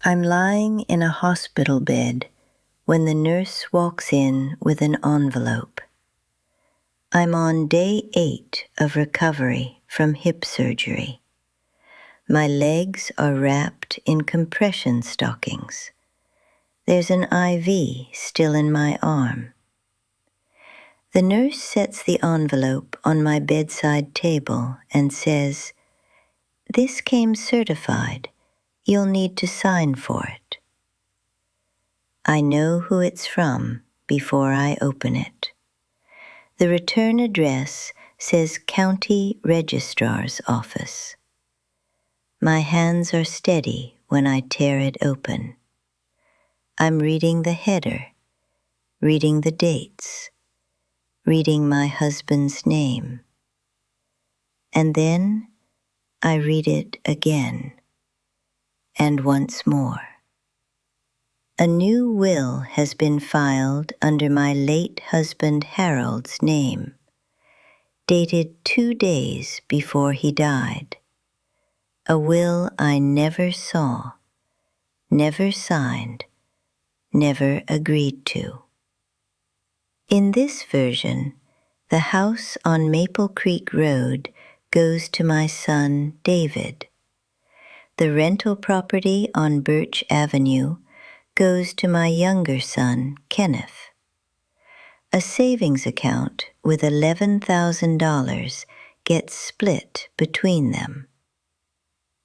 I'm lying in a hospital bed when the nurse walks in with an envelope. I'm on day 8 of recovery from hip surgery. My legs are wrapped in compression stockings. There's an IV still in my arm. The nurse sets the envelope on my bedside table and says, "This came certified. You'll need to sign for it." I know who it's from before I open it. The return address says County Registrar's Office. My hands are steady when I tear it open. I'm reading the header, reading the dates, reading my husband's name. And then I read it again, and once more. A new will has been filed under my late husband Harold's name, dated 2 days before he died. A will I never saw, never signed, never agreed to. In this version, the house on Maple Creek Road goes to my son David. The rental property on Birch Avenue goes to my younger son, Kenneth. A savings account with $11,000 gets split between them.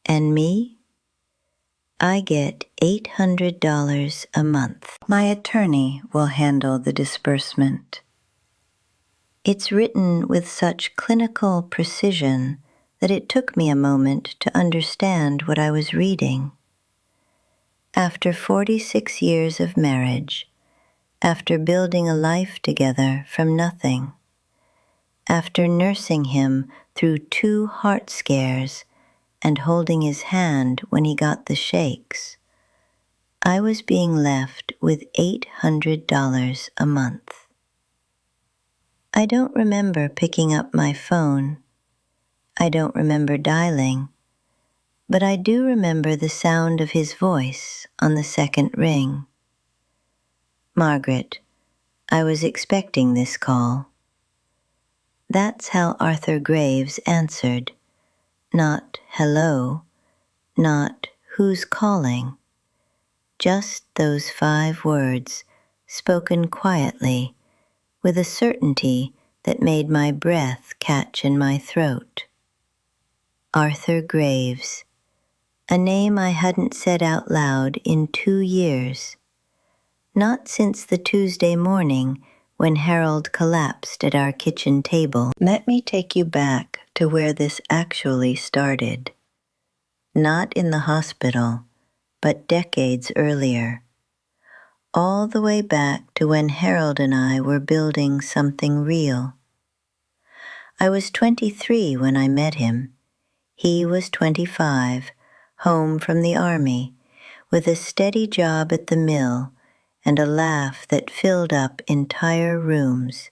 And me? I get $800 a month. My attorney will handle the disbursement. It's written with such clinical precision that it took me a moment to understand what I was reading. After 46 years of marriage, after building a life together from nothing, after nursing him through 2 heart scares and holding his hand when he got the shakes, I was being left with $800 a month. I don't remember picking up my phone. I don't remember dialing, but I do remember the sound of his voice on the second ring. "Margaret, I was expecting this call." That's how Arthur Graves answered. Not hello, not who's calling. Just those 5 words, spoken quietly, with a certainty that made my breath catch in my throat. Arthur Graves, a name I hadn't said out loud in 2 years. Not since the Tuesday morning when Harold collapsed at our kitchen table. Let me take you back to where this actually started. Not in the hospital, but decades earlier. All the way back to when Harold and I were building something real. I was 23 when I met him. He was 25, home from the army, with a steady job at the mill and a laugh that filled up entire rooms.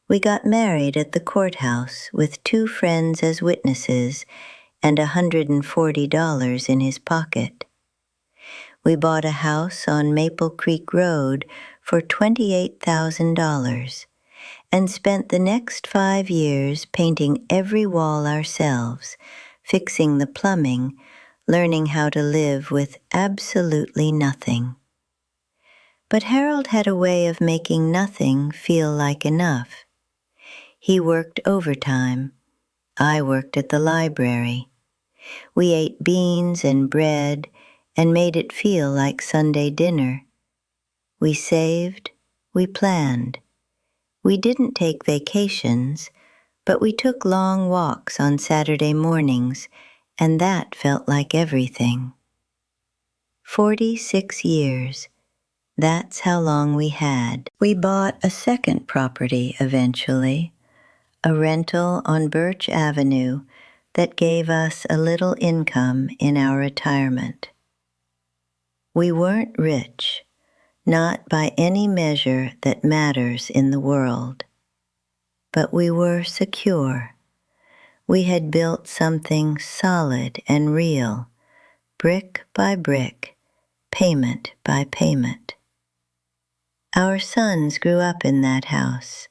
We got married at the courthouse with 2 friends as witnesses and $140 in his pocket. We bought a house on Maple Creek Road for $28,000 and spent the next 5 years painting every wall ourselves, fixing the plumbing, learning how to live with absolutely nothing. But Harold had a way of making nothing feel like enough. He worked overtime. I worked at the library. We ate beans and bread and made it feel like Sunday dinner. We saved, we planned. We didn't take vacations, but we took long walks on Saturday mornings, and that felt like everything. 46 years. That's how long we had. We bought a second property eventually, a rental on Birch Avenue that gave us a little income in our retirement. We weren't rich, not by any measure that matters in the world, but we were secure. We had built something solid and real, brick by brick, payment by payment. Our sons grew up in that house.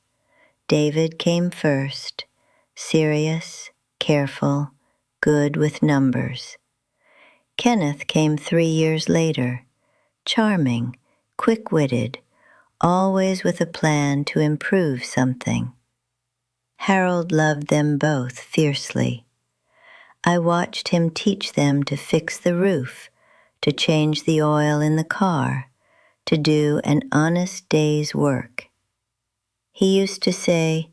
David came first, serious, careful, good with numbers. Kenneth came 3 years later, charming, quick-witted, always with a plan to improve something. Harold loved them both fiercely. I watched him teach them to fix the roof, to change the oil in the car, to do an honest day's work. He used to say,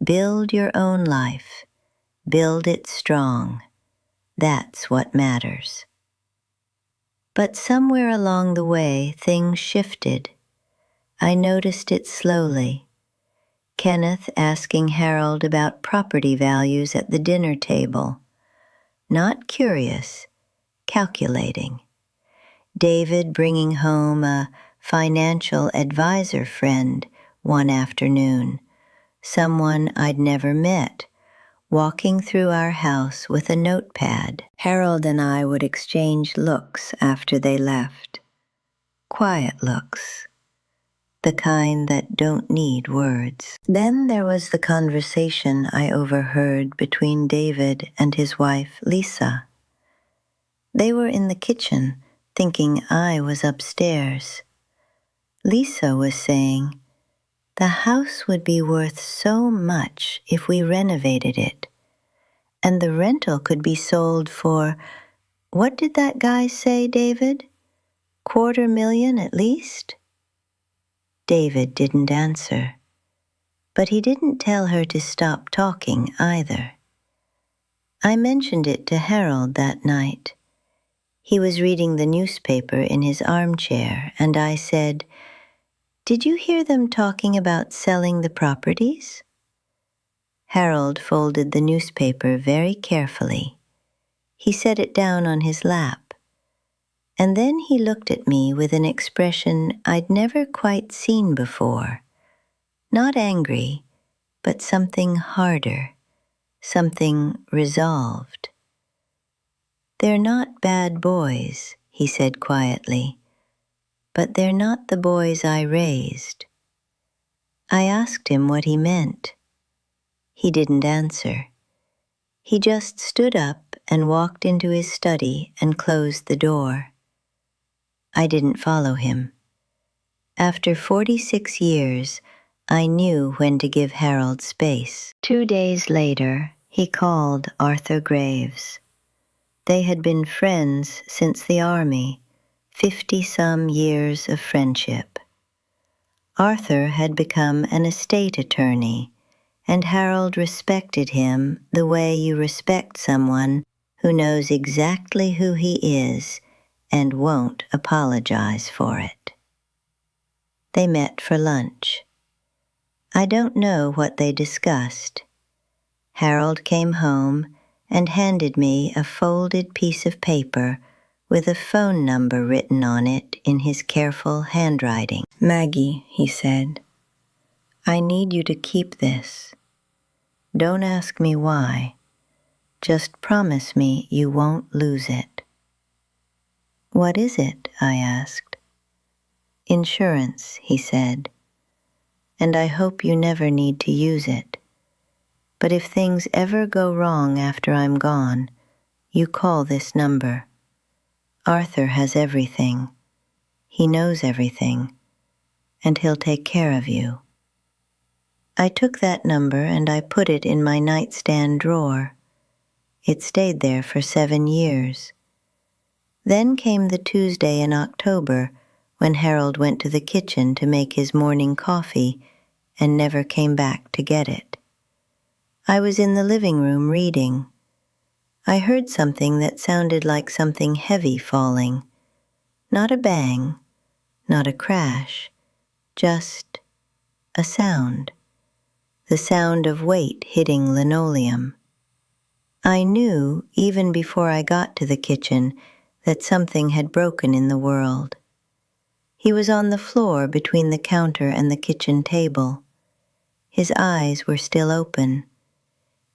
"Build your own life, build it strong. That's what matters." But somewhere along the way, things shifted. I noticed it slowly. Kenneth asking Harold about property values at the dinner table. Not curious, calculating. David bringing home a financial advisor friend one afternoon, someone I'd never met, walking through our house with a notepad. Harold and I would exchange looks after they left. Quiet looks. The kind that don't need words. Then there was the conversation I overheard between David and his wife, Lisa. They were in the kitchen, thinking I was upstairs. Lisa was saying, "The house would be worth so much if we renovated it, and the rental could be sold for, what did that guy say, David? $250,000 at least?" David didn't answer, but he didn't tell her to stop talking either. I mentioned it to Harold that night. He was reading the newspaper in his armchair, and I said, "Did you hear them talking about selling the properties?" Harold folded the newspaper very carefully. He set it down on his lap, and then he looked at me with an expression I'd never quite seen before. Not angry, but something harder, something resolved. "They're not bad boys," he said quietly, "but they're not the boys I raised." I asked him what he meant. He didn't answer. He just stood up and walked into his study and closed the door. I didn't follow him. After 46 years, I knew when to give Harold space. 2 days later, he called Arthur Graves. They had been friends since the army, 50-some years of friendship. Arthur had become an estate attorney, and Harold respected him the way you respect someone who knows exactly who he is and won't apologize for it. They met for lunch. I don't know what they discussed. Harold came home and handed me a folded piece of paper with a phone number written on it in his careful handwriting. "Maggie," he said, "I need you to keep this. Don't ask me why. Just promise me you won't lose it." "What is it?" I asked. "Insurance," he said, "and I hope you never need to use it. But if things ever go wrong after I'm gone, you call this number. Arthur has everything. He knows everything, and he'll take care of you." I took that number and I put it in my nightstand drawer. It stayed there for 7 years. Then came the Tuesday in October when Harold went to the kitchen to make his morning coffee and never came back to get it. I was in the living room reading. I heard something that sounded like something heavy falling. Not a bang, not a crash, just a sound. The sound of weight hitting linoleum. I knew, even before I got to the kitchen, that something had broken in the world. He was on the floor between the counter and the kitchen table. His eyes were still open.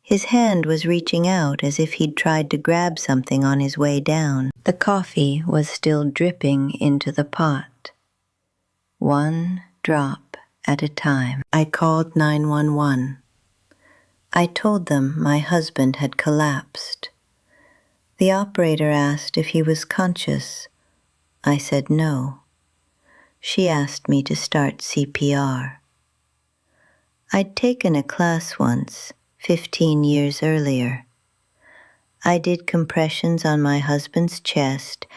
His hand was reaching out as if he'd tried to grab something on his way down. The coffee was still dripping into the pot, one drop at a time. I called 911. I told them my husband had collapsed. The operator asked if he was conscious. I said no. She asked me to start CPR. I'd taken a class once, 15 years earlier. I did compressions on my husband's chest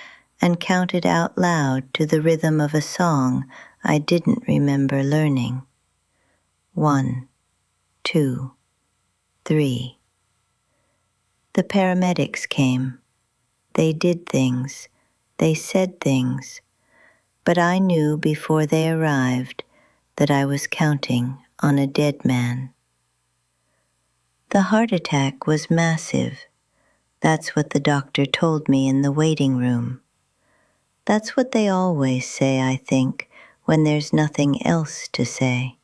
and counted out loud to the rhythm of a song I didn't remember learning. 1, 2, 3. The paramedics came. They did things. They said things. But I knew before they arrived that I was counting on a dead man. The heart attack was massive. That's what the doctor told me in the waiting room. That's what they always say, I think, when there's nothing else to say.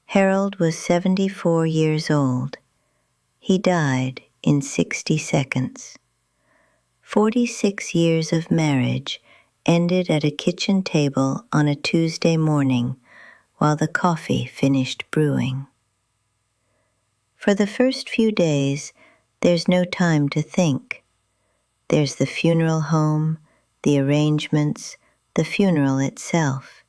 Harold was 74 years old. He died in 60 seconds. 46 years of marriage ended at a kitchen table on a Tuesday morning while the coffee finished brewing. For the first few days, there's no time to think. There's the funeral home, the arrangements, the funeral itself.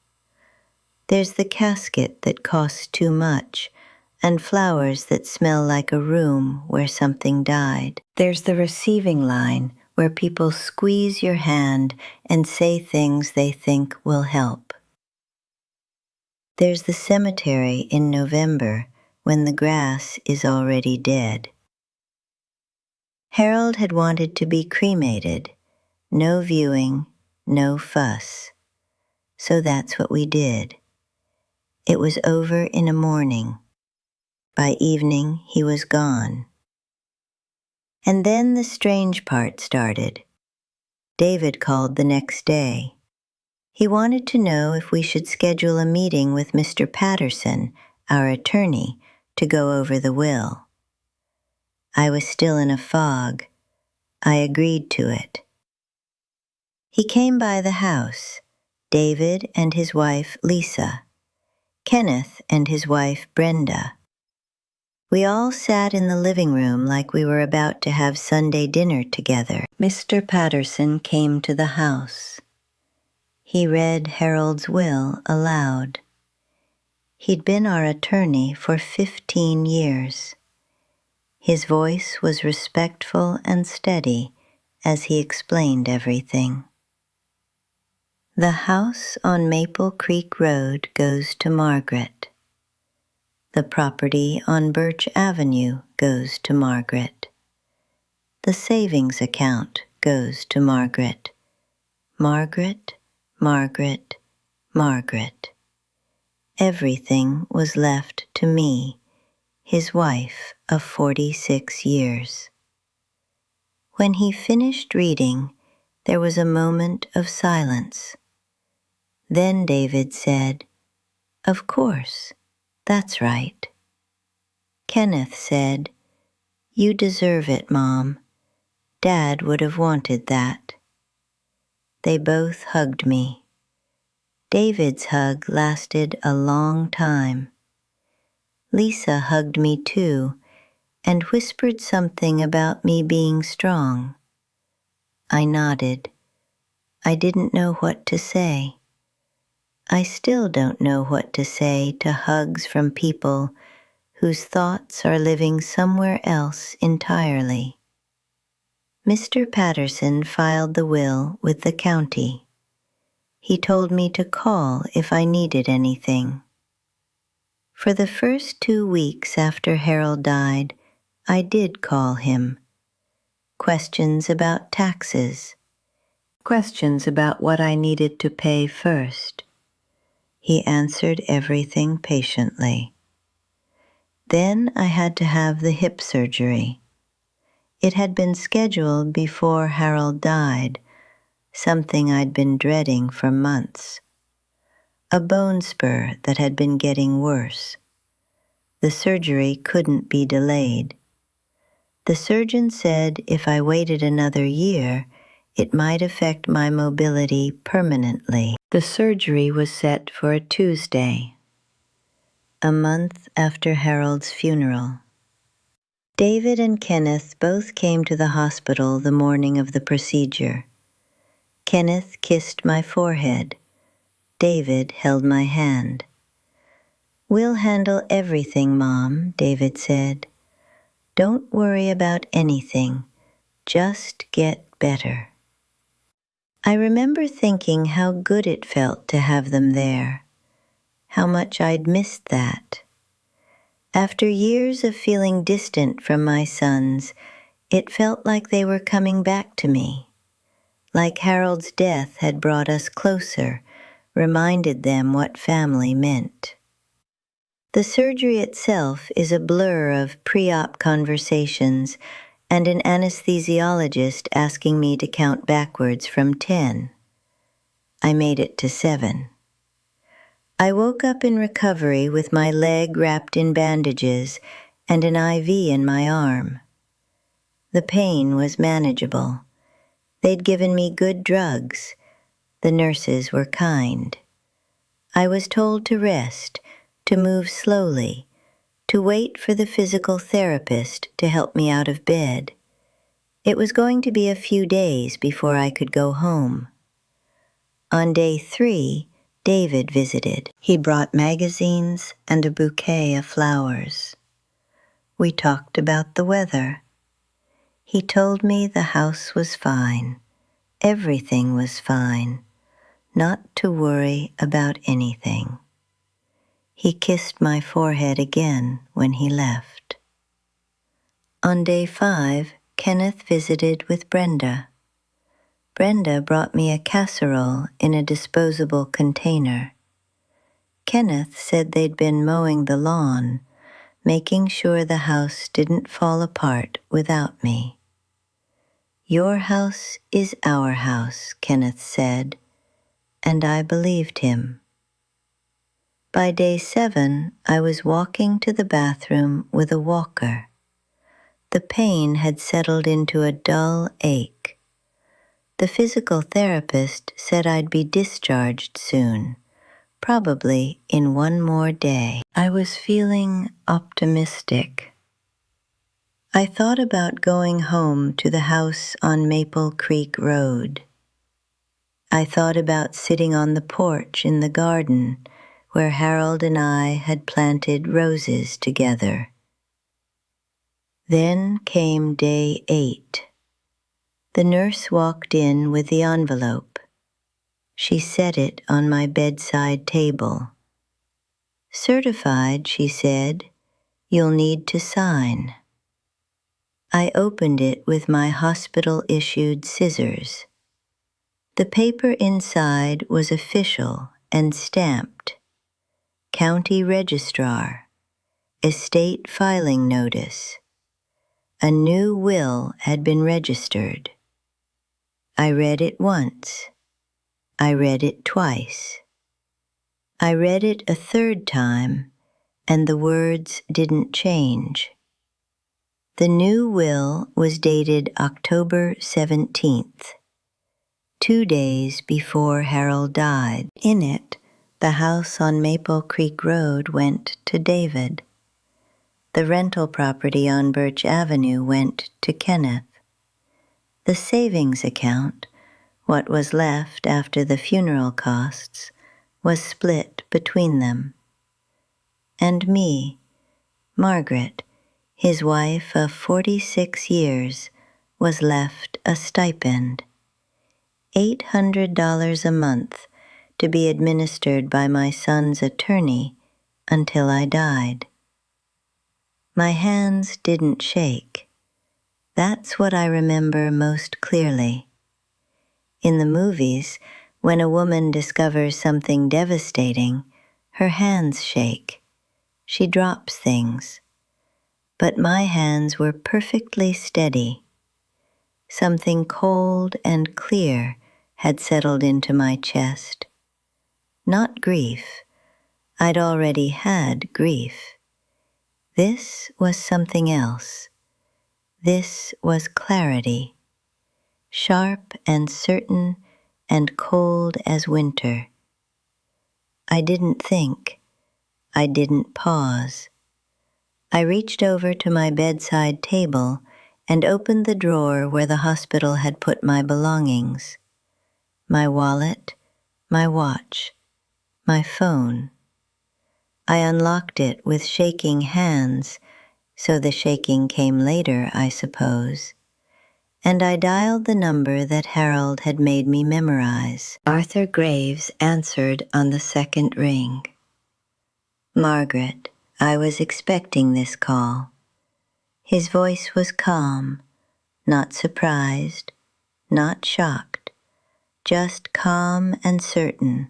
There's the casket that costs too much, and flowers that smell like a room where something died. There's the receiving line where people squeeze your hand and say things they think will help. There's the cemetery in November when the grass is already dead. Harold had wanted to be cremated. No viewing, no fuss. So that's what we did. It was over in a morning. By evening, he was gone. And then the strange part started. David called the next day. He wanted to know if we should schedule a meeting with Mr. Patterson, our attorney, to go over the will. I was still in a fog. I agreed to it. He came by the house, David and his wife Lisa, Kenneth and his wife Brenda. We all sat in the living room like we were about to have Sunday dinner together. Mr. Patterson came to the house. He read Harold's will aloud. He'd been our attorney for 15 years. His voice was respectful and steady as he explained everything. The house on Maple Creek Road goes to Margaret. The property on Birch Avenue goes to Margaret. The savings account goes to Margaret. Margaret, Margaret, Margaret. Everything was left to me, his wife of 46 years. When he finished reading, there was a moment of silence. Then David said, "Of course, that's right." Kenneth said, "You deserve it, Mom. Dad would have wanted that." They both hugged me. David's hug lasted a long time. Lisa hugged me too and whispered something about me being strong. I nodded. I didn't know what to say. I still don't know what to say to hugs from people whose thoughts are living somewhere else entirely. Mr. Patterson filed the will with the county. He told me to call if I needed anything. For the first 2 weeks after Harold died, I did call him. Questions about taxes. Questions about what I needed to pay first. He answered everything patiently. Then I had to have the hip surgery. It had been scheduled before Harold died, something I'd been dreading for months. A bone spur that had been getting worse. The surgery couldn't be delayed. The surgeon said if I waited another year, it might affect my mobility permanently. The surgery was set for a Tuesday, a month after Harold's funeral. David and Kenneth both came to the hospital the morning of the procedure. Kenneth kissed my forehead. David held my hand. "We'll handle everything, Mom," David said. "Don't worry about anything. Just get better." I remember thinking how good it felt to have them there, how much I'd missed that. After years of feeling distant from my sons, it felt like they were coming back to me, like Harold's death had brought us closer, reminded them what family meant. The surgery itself is a blur of pre-op conversations and an anesthesiologist asking me to count backwards from 10. I made it to 7. I woke up in recovery with my leg wrapped in bandages and an IV in my arm. The pain was manageable. They'd given me good drugs. The nurses were kind. I was told to rest, to move slowly, to wait for the physical therapist to help me out of bed. It was going to be a few days before I could go home. On day 3, David visited. He brought magazines and a bouquet of flowers. We talked about the weather. He told me the house was fine. Everything was fine. Not to worry about anything. He kissed my forehead again when he left. On day 5, Kenneth visited with Brenda. Brenda brought me a casserole in a disposable container. Kenneth said they'd been mowing the lawn, making sure the house didn't fall apart without me. "Your house is our house," Kenneth said, and I believed him. By day 7, I was walking to the bathroom with a walker. The pain had settled into a dull ache. The physical therapist said I'd be discharged soon, probably in 1 more day. I was feeling optimistic. I thought about going home to the house on Maple Creek Road. I thought about sitting on the porch in the garden where Harold and I had planted roses together. Then came day 8. The nurse walked in with the envelope. She set it on my bedside table. "Certified," she said. "You'll need to sign." I opened it with my hospital-issued scissors. The paper inside was official and stamped. County Registrar, Estate Filing Notice. A new will had been registered. I read it once. I read it twice. I read it a 3rd time, and the words didn't change. The new will was dated October 17th, 2 days before Harold died. In it, the house on Maple Creek Road went to David. The rental property on Birch Avenue went to Kenneth. The savings account, what was left after the funeral costs, was split between them. And me, Margaret, his wife of 46 years, was left a stipend, $800 a month, to be administered by my son's attorney until I died. My hands didn't shake. That's what I remember most clearly. In the movies, when a woman discovers something devastating, her hands shake. She drops things. But my hands were perfectly steady. Something cold and clear had settled into my chest. Not grief. I'd already had grief. This was something else. This was clarity. sharp and certain and cold as winter. I didn't think. I didn't pause. I reached over to my bedside table and opened the drawer where the hospital had put my belongings. My wallet, my watch, my phone. I unlocked it with shaking hands, so the shaking came later, I suppose, and I dialed the number that Harold had made me memorize. Arthur Graves answered on the second ring. Margaret, I was expecting this call. His voice was calm, not surprised, not shocked, just calm and certain,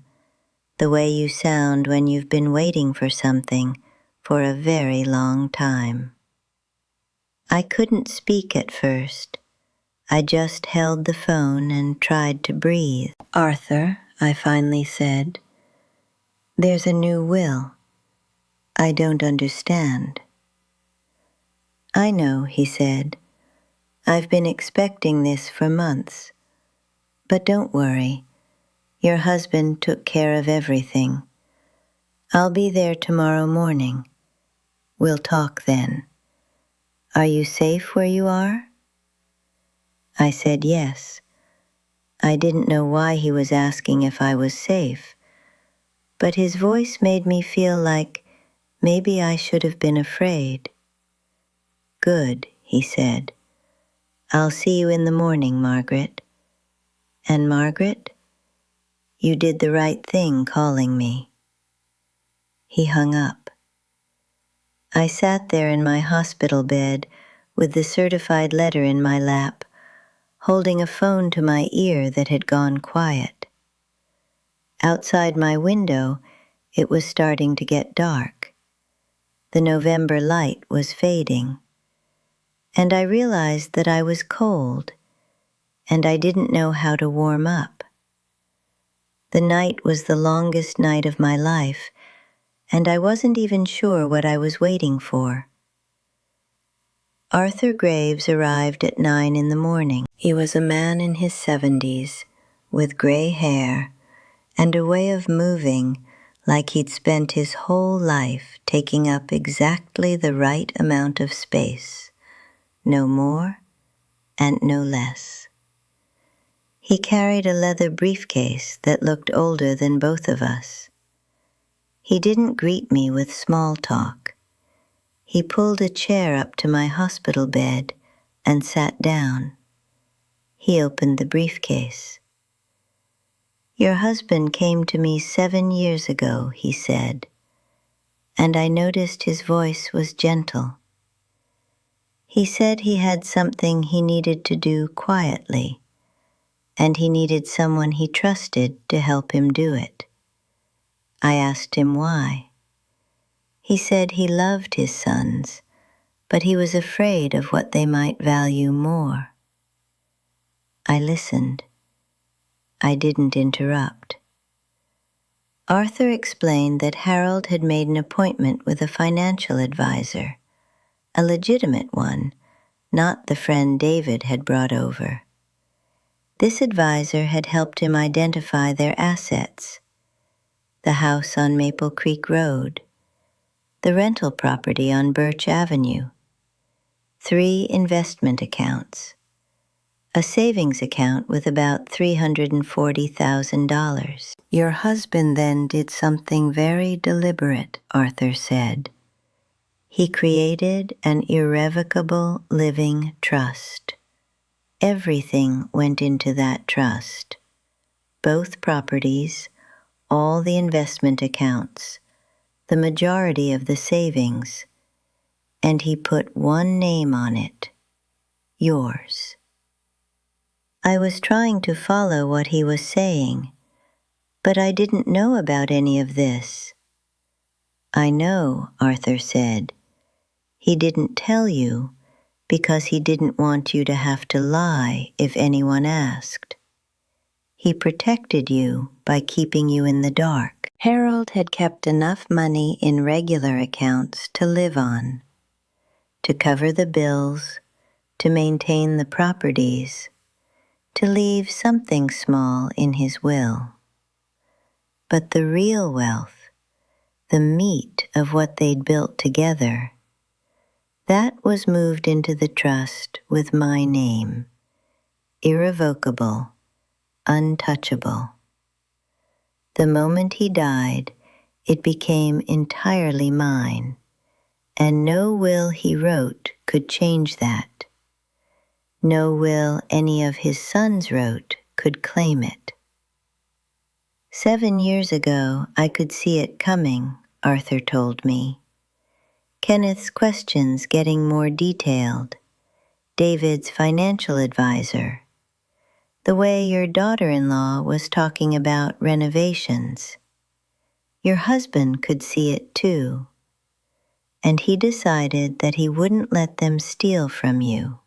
the way you sound when you've been waiting for something for a very long time. I couldn't speak at first. I just held the phone and tried to breathe. Arthur, I finally said, there's a new will. I don't understand. I know, he said. I've been expecting this for months. But don't worry. Your husband took care of everything. I'll be there tomorrow morning. We'll talk then. Are you safe where you are? I said yes. I didn't know why he was asking if I was safe, but his voice made me feel like maybe I should have been afraid. Good, he said. I'll see you in the morning, Margaret. And Margaret, you did the right thing calling me. He hung up. I sat there in my hospital bed with the certified letter in my lap, holding a phone to my ear that had gone quiet. Outside my window, it was starting to get dark. The November light was fading, and I realized that I was cold, and I didn't know how to warm up. The night was the longest night of my life, and I wasn't even sure what I was waiting for. Arthur Graves arrived at 9 in the morning. He was a man in his 70s, with gray hair, and a way of moving like he'd spent his whole life taking up exactly the right amount of space, no more and no less. He carried a leather briefcase that looked older than both of us. He didn't greet me with small talk. He pulled a chair up to my hospital bed and sat down. He opened the briefcase. Your husband came to me 7 years ago, he said, and I noticed his voice was gentle. He said he had something he needed to do quietly, and he needed someone he trusted to help him do it. I asked him why. He said he loved his sons, but he was afraid of what they might value more. I listened. I didn't interrupt. Arthur explained that Harold had made an appointment with a financial advisor, a legitimate one, not the friend David had brought over. This advisor had helped him identify their assets: the house on Maple Creek Road, the rental property on Birch Avenue, 3 investment accounts, a savings account with about $340,000. Your husband then did something very deliberate, Arthur said. He created an irrevocable living trust. Everything went into that trust. Both properties, all the investment accounts, the majority of the savings, and he put one name on it: yours. I was trying to follow what he was saying, but I didn't know about any of this. I know, Arthur said. He didn't tell you because he didn't want you to have to lie if anyone asked. He protected you by keeping you in the dark. Harold had kept enough money in regular accounts to live on, to cover the bills, to maintain the properties, to leave something small in his will. But the real wealth, the meat of what they'd built together, that was moved into the trust with my name, irrevocable, untouchable. The moment he died, it became entirely mine, and no will he wrote could change that. No will any of his sons wrote could claim it. 7 years ago, I could see it coming, Arthur told me. Kenneth's questions getting more detailed, David's financial advisor, the way your daughter-in-law was talking about renovations. Your husband could see it too, and he decided that he wouldn't let them steal from you.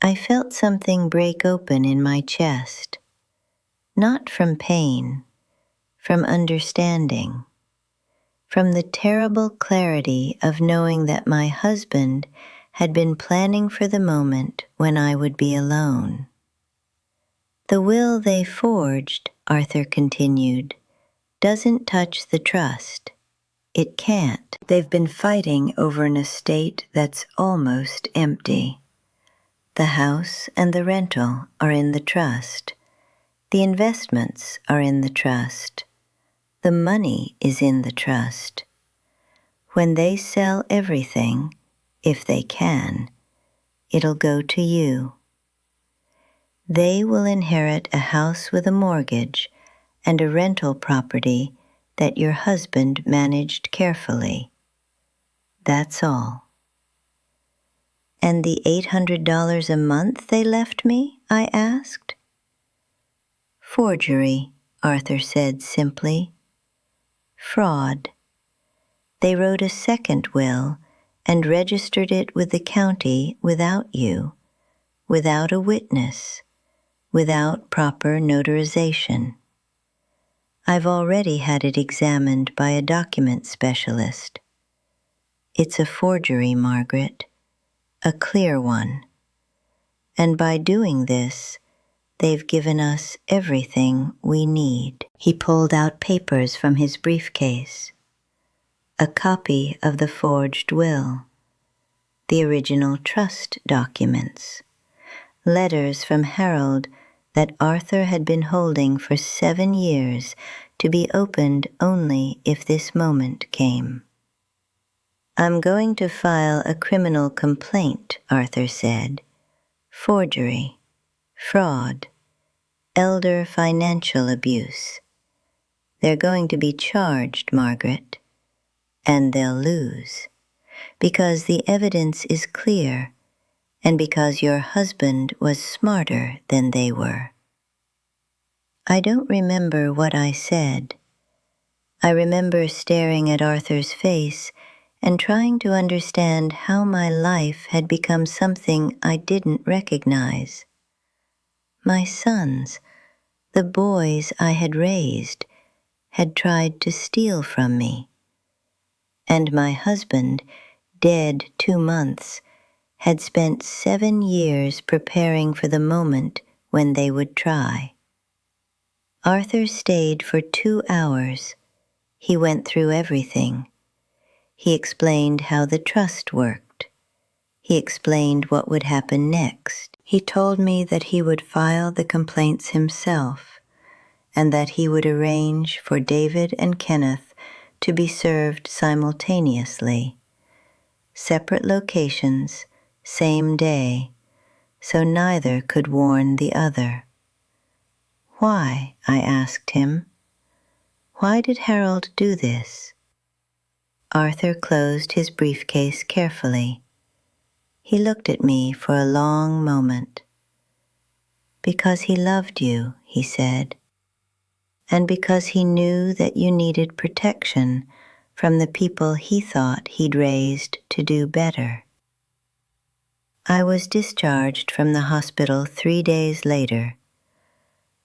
I felt something break open in my chest, not from pain, from understanding, from the terrible clarity of knowing that my husband had been planning for the moment when I would be alone. The will they forged, Arthur continued, doesn't touch the trust. It can't. They've been fighting over an estate that's almost empty. The house and the rental are in the trust. The investments are in the trust. The money is in the trust. When they sell everything, if they can, it'll go to you. They will inherit a house with a mortgage and a rental property that your husband managed carefully. That's all. And the $800 a month they left me? I asked. Forgery, Arthur said simply. Fraud. They wrote a second will and registered it with the county without you, without a witness, without proper notarization. I've already had it examined by a document specialist. It's a forgery, Margaret, a clear one. And by doing this, they've given us everything we need. He pulled out papers from his briefcase. A copy of the forged will, the original trust documents, letters from Harold that Arthur had been holding for 7 years to be opened only if this moment came. I'm going to file a criminal complaint, Arthur said. Forgery, fraud, elder financial abuse. They're going to be charged, Margaret, and they'll lose, because the evidence is clear and because your husband was smarter than they were. I don't remember what I said. I remember staring at Arthur's face and trying to understand how my life had become something I didn't recognize. My sons, the boys I had raised, had tried to steal from me. And my husband, dead 2 months, had spent 7 years preparing for the moment when they would try. Arthur stayed for 2 hours. He went through everything. He explained how the trust worked. He explained what would happen next. He told me that he would file the complaints himself, and that he would arrange for David and Kenneth to be served simultaneously, separate locations, same day, so neither could warn the other. Why? I asked him. Why did Harold do this? Arthur closed his briefcase carefully. He looked at me for a long moment. Because he loved you, he said, and because he knew that you needed protection from the people he thought he'd raised to do better. I was discharged from the hospital 3 days later.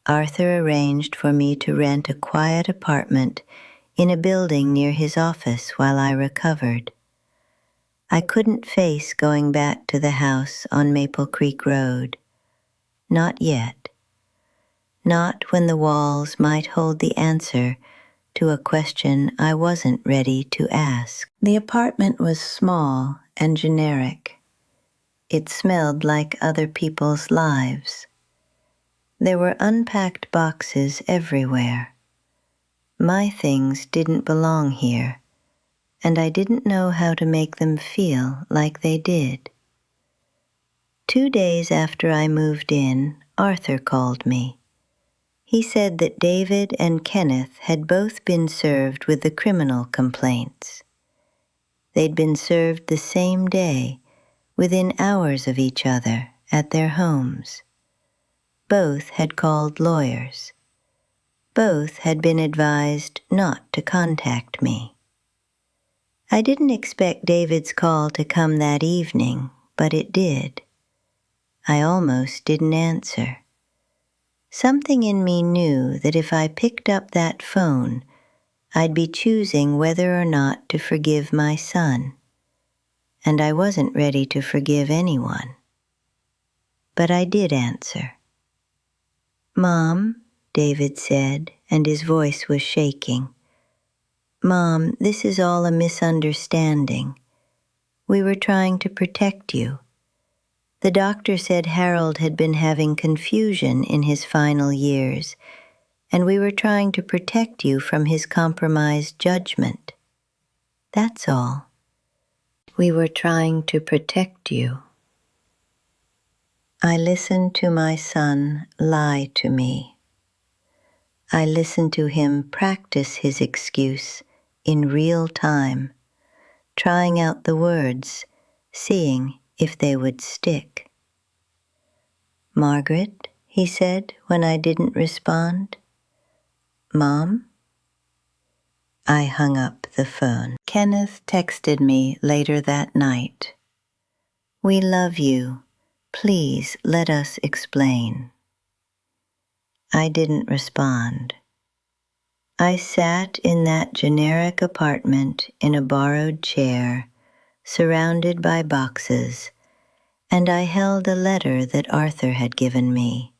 Arthur arranged for me to rent a quiet apartment in a building near his office while I recovered. I couldn't face going back to the house on Maple Creek Road. not yet. Not when the walls might hold the answer to a question I wasn't ready to ask. The apartment was small and generic. It smelled like other people's lives. There were unpacked boxes everywhere. My things didn't belong here, and I didn't know how to make them feel like they did. 2 days after I moved in, Arthur called me. He said that David and Kenneth had both been served with the criminal complaints. They'd been served the same day, within hours of each other, at their homes. Both had called lawyers. Both had been advised not to contact me. I didn't expect David's call to come that evening, but it did. I almost didn't answer. Something in me knew that if I picked up that phone, I'd be choosing whether or not to forgive my son. And I wasn't ready to forgive anyone. But I did answer. "Mom," David said, and his voice was shaking. "Mom, this is all a misunderstanding. We were trying to protect you. The doctor said Harold had been having confusion in his final years, and we were trying to protect you from his compromised judgment. That's all. We were trying to protect you." I listened to my son lie to me. I listened to him practice his excuse in real time, trying out the words, seeing if they would stick. "Margaret," he said when I didn't respond. "Mom?" I hung up the phone. Kenneth texted me later that night. "We love you. Please let us explain." I didn't respond. I sat in that generic apartment in a borrowed chair, surrounded by boxes, and I held a letter that Arthur had given me.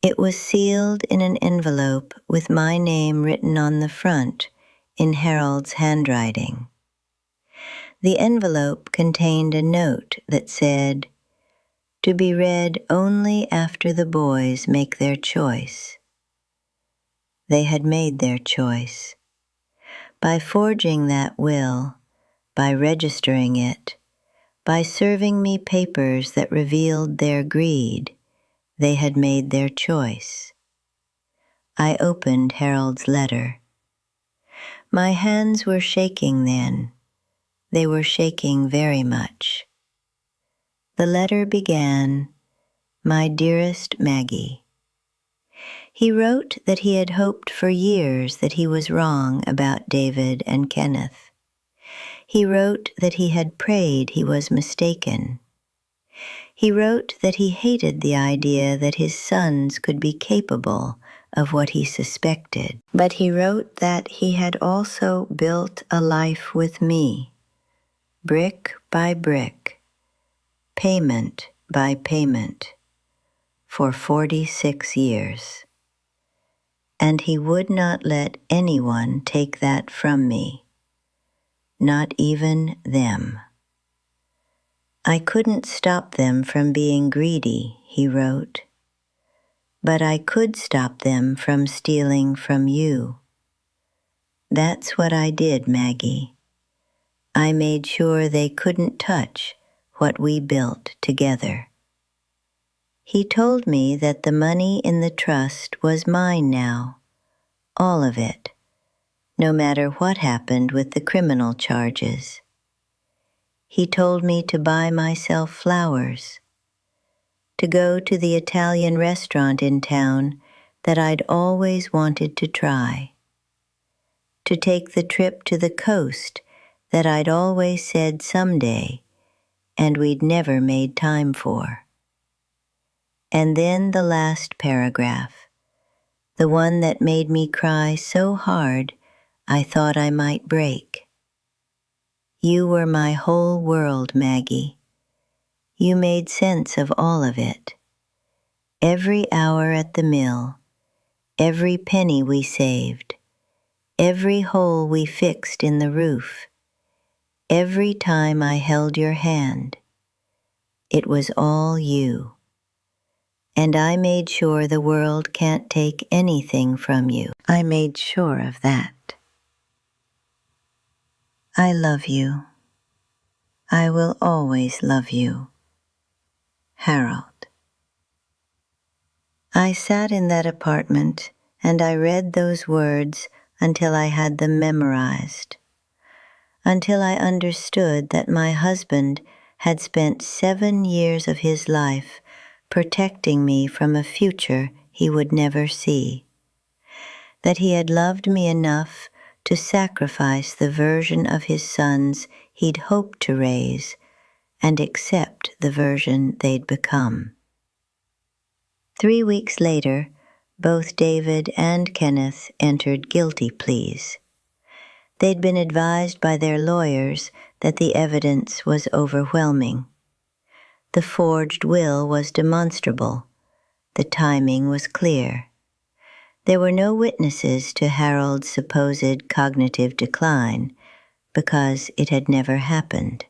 It was sealed in an envelope with my name written on the front in Harold's handwriting. The envelope contained a note that said, "To be read only after the boys make their choice." They had made their choice. By forging that will, by registering it, by serving me papers that revealed their greed, they had made their choice. I opened Harold's letter. My hands were shaking then. They were shaking very much. The letter began, "My dearest Maggie." He wrote that he had hoped for years that he was wrong about David and Kenneth. He wrote that he had prayed he was mistaken. He wrote that he hated the idea that his sons could be capable of what he suspected. But he wrote that he had also built a life with me, brick by brick, payment by payment, for 46 years. And he would not let anyone take that from me, not even them. I couldn't stop them from being greedy, he wrote, but I could stop them from stealing from you. That's what I did, Maggie. I made sure they couldn't touch what we built together. He told me that the money in the trust was mine now, all of it, no matter what happened with the criminal charges. He told me to buy myself flowers, to go to the Italian restaurant in town that I'd always wanted to try, to take the trip to the coast that I'd always said someday and we'd never made time for. And then the last paragraph, the one that made me cry so hard I thought I might break. You were my whole world, Maggie. You made sense of all of it. Every hour at the mill, every penny we saved, every hole we fixed in the roof, every time I held your hand, it was all you. And I made sure the world can't take anything from you. I made sure of that. I love you. I will always love you. Harold. I sat in that apartment and I read those words until I had them memorized, until I understood that my husband had spent 7 years of his life protecting me from a future he would never see, that he had loved me enough to sacrifice the version of his sons he'd hoped to raise and accept the version they'd become. 3 weeks later, both David and Kenneth entered guilty pleas. They'd been advised by their lawyers that the evidence was overwhelming. The forged will was demonstrable. The timing was clear. There were no witnesses to Harold's supposed cognitive decline because it had never happened.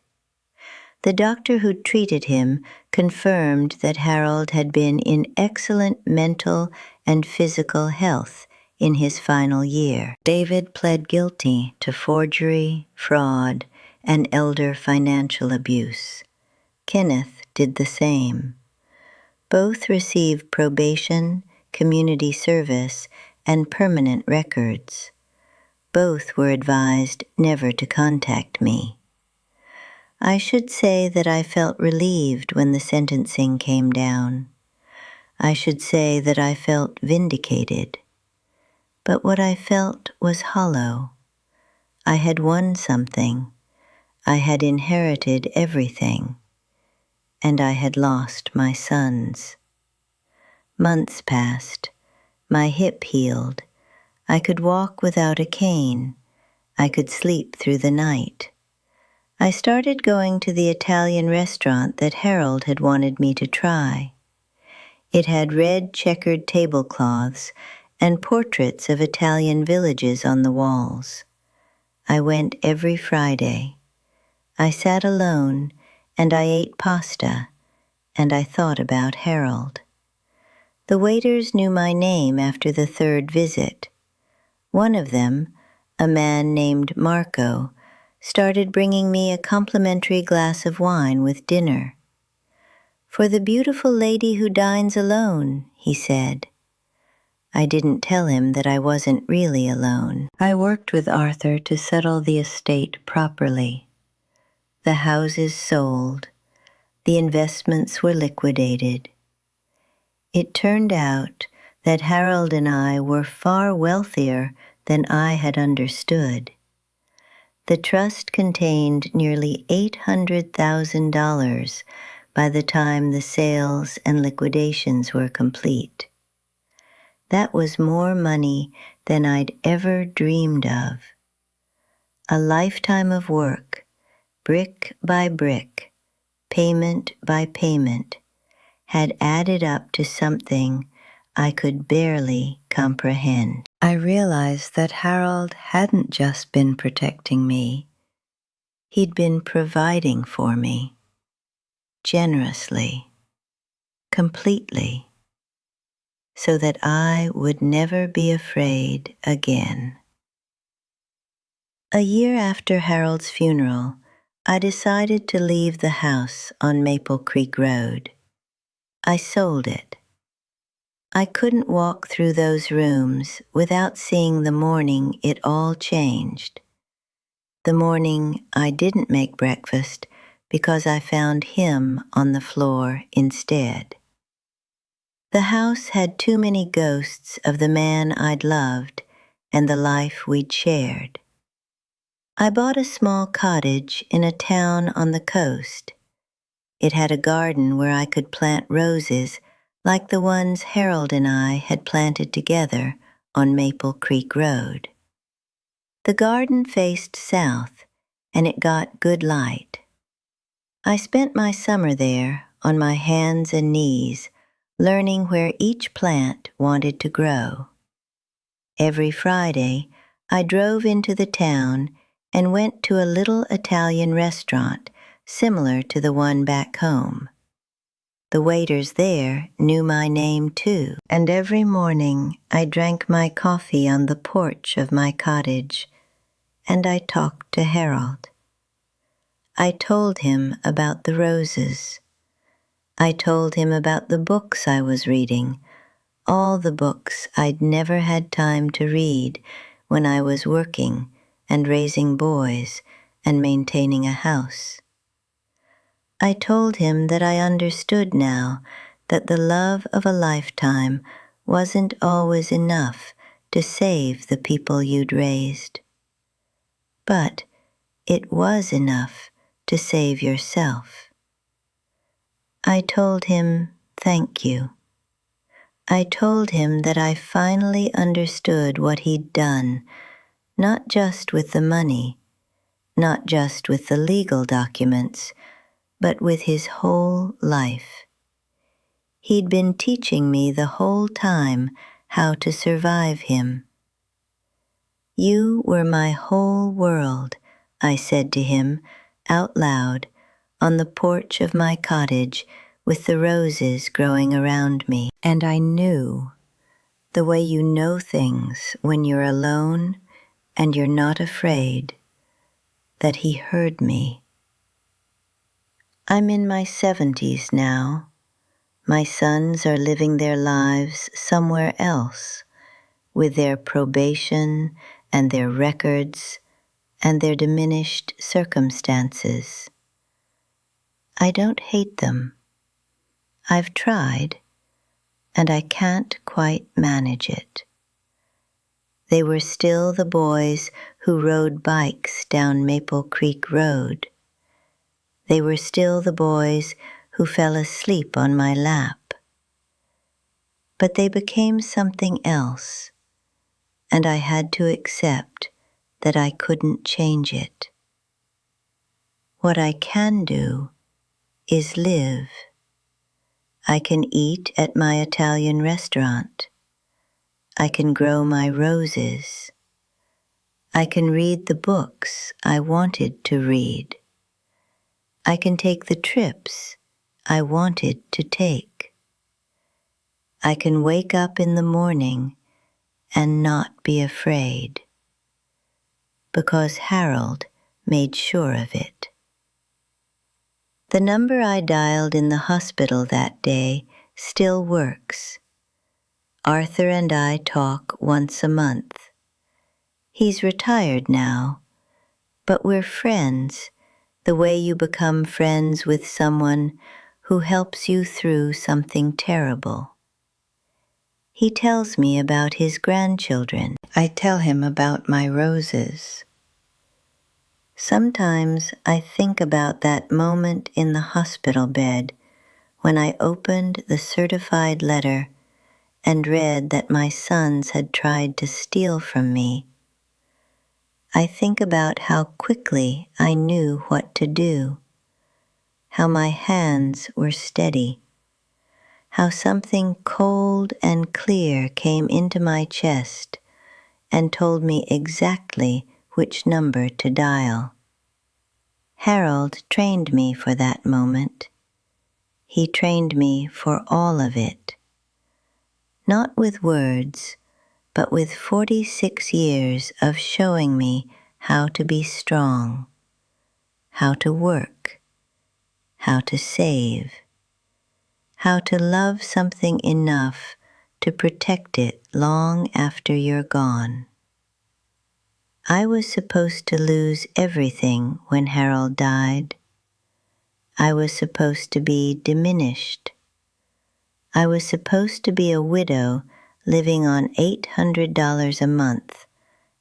The doctor who treated him confirmed that Harold had been in excellent mental and physical health in his final year. David pled guilty to forgery, fraud, and elder financial abuse. Kenneth did the same. Both received probation, community service, and permanent records. Both were advised never to contact me. I should say that I felt relieved when the sentencing came down. I should say that I felt vindicated. But what I felt was hollow. I had won something. I had inherited everything. And I had lost my sons. Months passed. My hip healed. I could walk without a cane. I could sleep through the night. I started going to the Italian restaurant that Harold had wanted me to try. It had red checkered tablecloths and portraits of Italian villages on the walls. I went every Friday. I sat alone and I ate pasta and I thought about Harold. The waiters knew my name after the 3rd visit. One of them, a man named Marco, started bringing me a complimentary glass of wine with dinner. "For the beautiful lady who dines alone," he said. I didn't tell him that I wasn't really alone. I worked with Arthur to settle the estate properly. The houses sold. The investments were liquidated. It turned out that Harold and I were far wealthier than I had understood. The trust contained nearly $800,000 by the time the sales and liquidations were complete. That was more money than I'd ever dreamed of. A lifetime of work, brick by brick, payment by payment, had added up to something I could barely comprehend. I realized that Harold hadn't just been protecting me. He'd been providing for me, generously, completely, so that I would never be afraid again. A year after Harold's funeral, I decided to leave the house on Maple Creek Road. I sold it. I couldn't walk through those rooms without seeing the morning it all changed. The morning I didn't make breakfast because I found him on the floor instead. The house had too many ghosts of the man I'd loved and the life we'd shared. I bought a small cottage in a town on the coast. It had a garden where I could plant roses like the ones Harold and I had planted together on Maple Creek Road. The garden faced south, and it got good light. I spent my summer there on my hands and knees, learning where each plant wanted to grow. Every Friday, I drove into the town and went to a little Italian restaurant similar to the one back home. The waiters there knew my name too, and every morning I drank my coffee on the porch of my cottage, and I talked to Harold. I told him about the roses. I told him about the books I was reading, all the books I'd never had time to read when I was working and raising boys and maintaining a house. I told him that I understood now that the love of a lifetime wasn't always enough to save the people you'd raised. But it was enough to save yourself. I told him thank you. I told him that I finally understood what he'd done, not just with the money, not just with the legal documents, but with his whole life. He'd been teaching me the whole time how to survive him. You were my whole world, I said to him out loud on the porch of my cottage with the roses growing around me. And I knew, the way you know things when you're alone and you're not afraid, that he heard me. I'm in my 70s now. My sons are living their lives somewhere else, with their probation and their records and their diminished circumstances. I don't hate them. I've tried, and I can't quite manage it. They were still the boys who rode bikes down Maple Creek Road. They were still the boys who fell asleep on my lap. But they became something else, and I had to accept that I couldn't change it. What I can do is live. I can eat at my Italian restaurant. I can grow my roses. I can read the books I wanted to read. I can take the trips I wanted to take. I can wake up in the morning and not be afraid, because Harold made sure of it. The number I dialed in the hospital that day still works. Arthur and I talk once a month. He's retired now, but we're friends, the way you become friends with someone who helps you through something terrible. He tells me about his grandchildren. I tell him about my roses. Sometimes I think about that moment in the hospital bed when I opened the certified letter and read that my sons had tried to steal from me. I think about how quickly I knew what to do, how my hands were steady, how something cold and clear came into my chest and told me exactly which number to dial. Harold trained me for that moment. He trained me for all of it. Not with words, but with 46 years of showing me how to be strong, how to work, how to save, how to love something enough to protect it long after you're gone. I was supposed to lose everything when Harold died. I was supposed to be diminished. I was supposed to be a widow living on $800 a month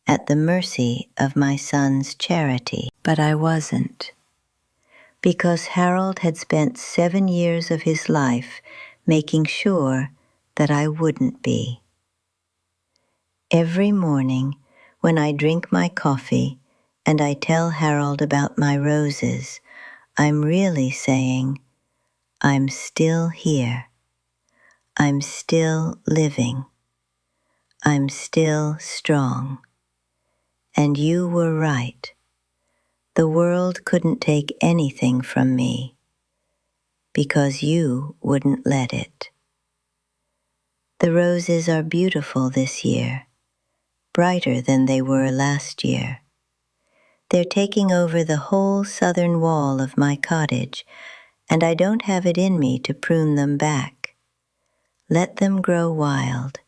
at the mercy of my son's charity. But I wasn't, because Harold had spent 7 years of his life making sure that I wouldn't be. Every morning, when I drink my coffee and I tell Harold about my roses, I'm really saying, I'm still here. I'm still living. I'm still strong. And you were right. The world couldn't take anything from me because you wouldn't let it. The roses are beautiful this year, brighter than they were last year. They're taking over the whole southern wall of my cottage, and I don't have it in me to prune them back. Let them grow wild.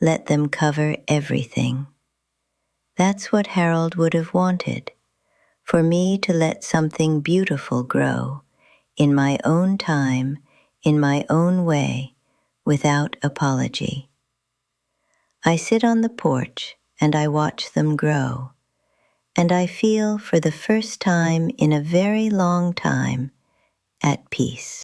Let them cover everything. That's what Harold would have wanted, for me to let something beautiful grow, in my own time, in my own way, without apology. I sit on the porch and I watch them grow, and I feel for the first time in a very long time at peace.